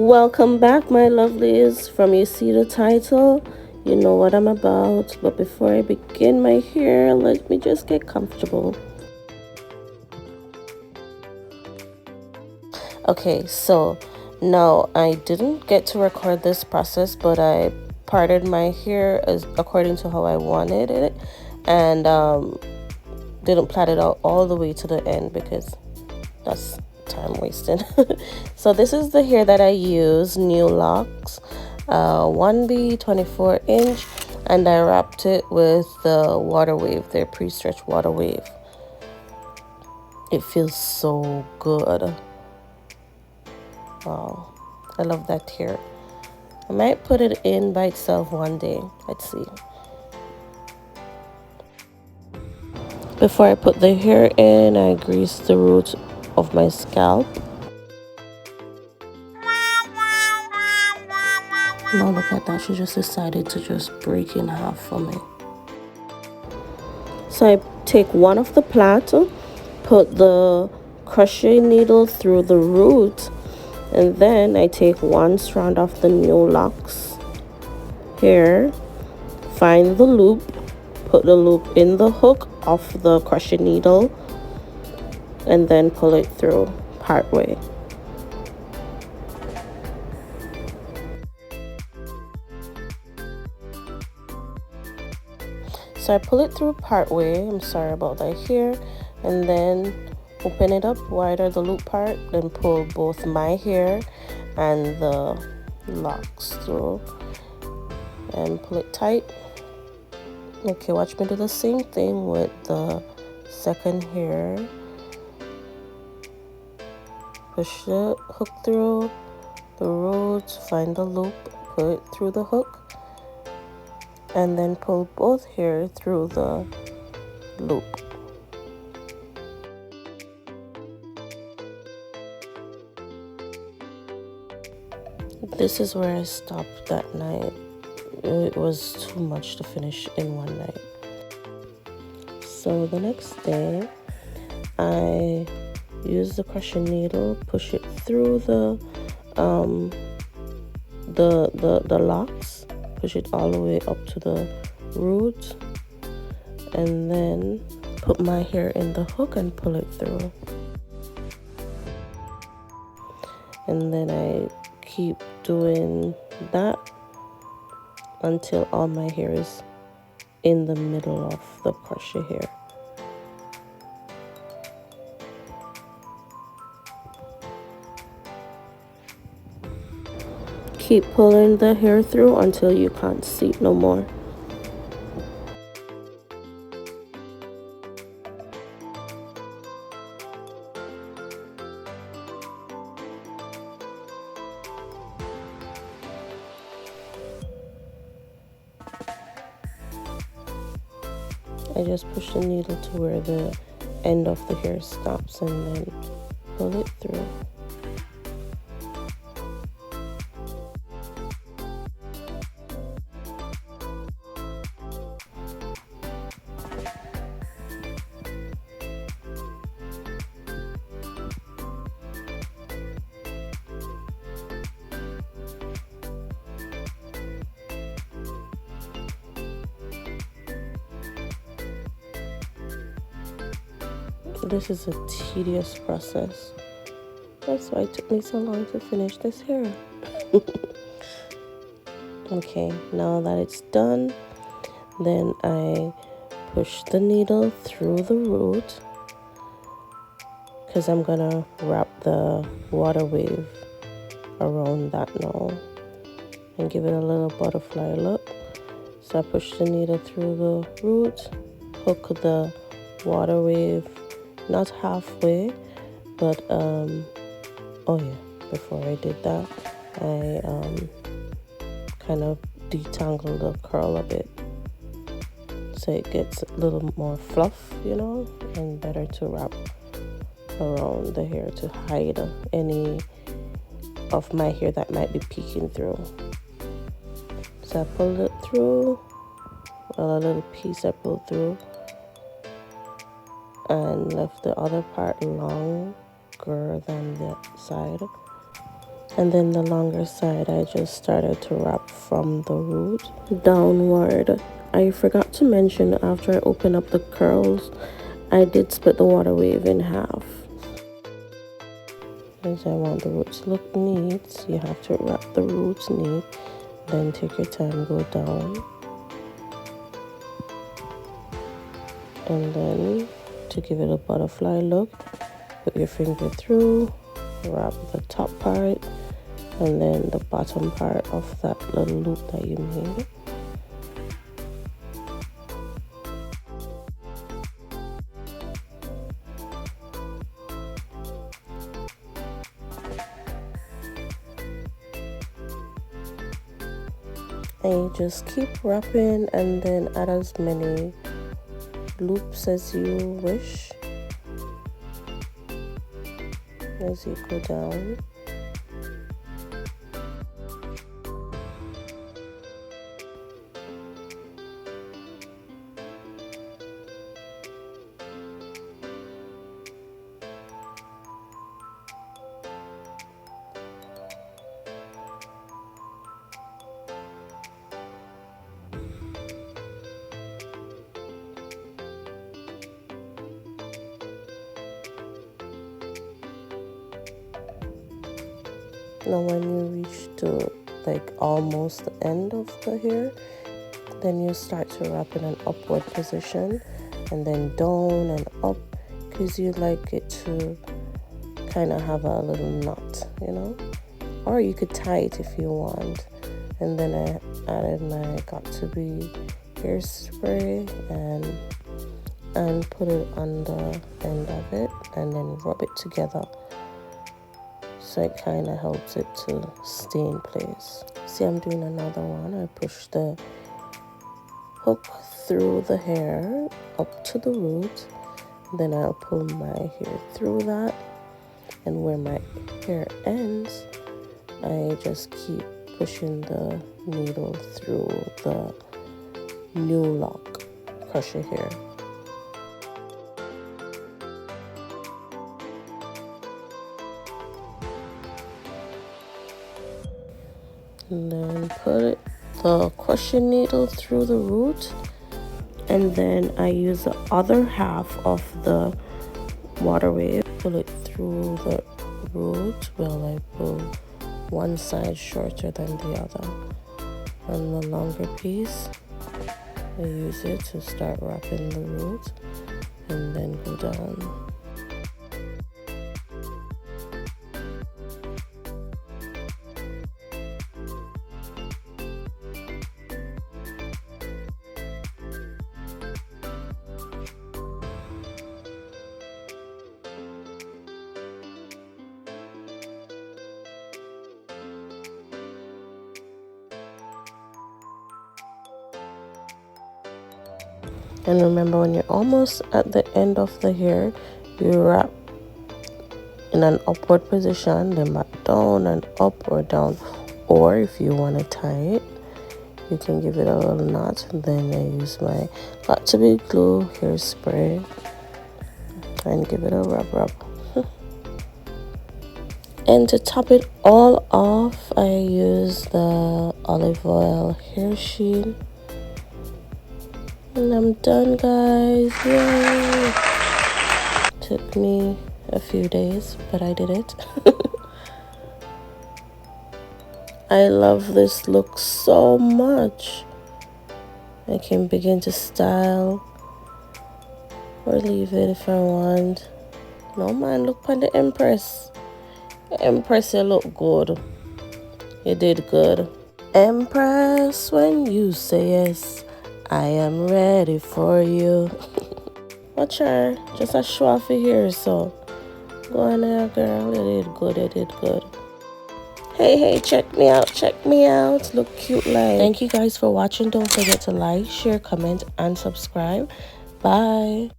Welcome back, my lovelies. From you see the title, you know what I'm about. But before I begin my hair, let me just get comfortable. Okay, so now I didn't get to record this process, but I parted my hair as according to how I wanted it, and didn't plait it out all the way to the end because that's time wasting. So this is the hair that I use, new locks, 1B 24-inch, and I wrapped it with the water wave, their pre-stretch water wave. It feels so good. Wow, I love that hair. I might put it in by itself one day. Let's see. Before I put the hair in, I grease the roots of my scalp. Now look at that, she just decided to just break in half for me. So I take one of the plait, put the crochet needle through the root, and then I take one strand of the new locks here, find the loop, put the loop in the hook of the crochet needle, and then pull it through part way. So I pull it through part way, I'm sorry about that here, and then open it up wider, the loop part, then pull both my hair and the locks through and pull it tight. Okay, watch me do the same thing with the second hair. Push the hook through the roots, find the loop, put it through the hook, and then pull both hair through the loop. This is where I stopped that night. It was too much to finish in one night. So the next day, I use the crochet needle, push it through the locks, push it all the way up to the root, and then put my hair in the hook and pull it through. And then I keep doing that until all my hair is in the middle of the crochet hair. Keep pulling the hair through until you can't see it no more. I just push the needle to where the end of the hair stops and then pull it through. This is a tedious process. That's why it took me so long to finish this hair. Okay, now that it's done, then I push the needle through the root because I'm gonna wrap the water wave around that now and give it a little butterfly look. So I push the needle through the root, hook the water wave not halfway, but oh yeah, before I did that, I kind of detangle the curl a bit so it gets a little more fluff, you know, and better to wrap around the hair to hide any of my hair that might be peeking through. So I pulled it through, a little piece I pulled through, and left the other part longer than the side. And then the longer side, I just started to wrap from the root downward. I forgot to mention, after I open up the curls, I did split the water wave in half. Because I want the roots to look neat, so you have to wrap the roots neat. Then take your time, go down. And then to give it a butterfly look, put your finger through, wrap the top part, and then the bottom part of that little loop that you made. And you just keep wrapping and then add as many loops as you wish as you go down. Now when you reach to like almost the end of the hair, then you start to wrap in an upward position and then down and up, because you like it to kind of have a little knot, you know, or you could tie it if you want. And then I added my got to be hairspray and put it on the end of it and then rub it together, so it kind of helps it to stay in place. See, I'm doing another one. I push the hook through the hair up to the root, then I'll pull my hair through that, and where my hair ends, I just keep pushing the needle through the new lock. Crush your hair. And then put the crushing needle through the root, and then I use the other half of the water wave, pull it through the root while I pull one side shorter than the other, and the longer piece I use it to start wrapping the root and then go down. And remember, when you're almost at the end of the hair, you wrap in an upward position, then back down and up or down. Or if you want to tie it, you can give it a little knot. And then I use my got to be glue hairspray and give it a rub. And to top it all off, I use the olive oil hair sheen. And I'm done, guys. Yay! Took me a few days, but I did it. I love this look so much. I can begin to style or leave it if I want. No man, look on the Empress. Empress, you look good. You did good. Empress, when you say yes, I am ready for you. Watch her, just a show off here, so go on there, girl. You did good, you did good. Hey, check me out. Look cute like. Thank you guys for watching. Don't forget to like, share, comment, and subscribe. Bye.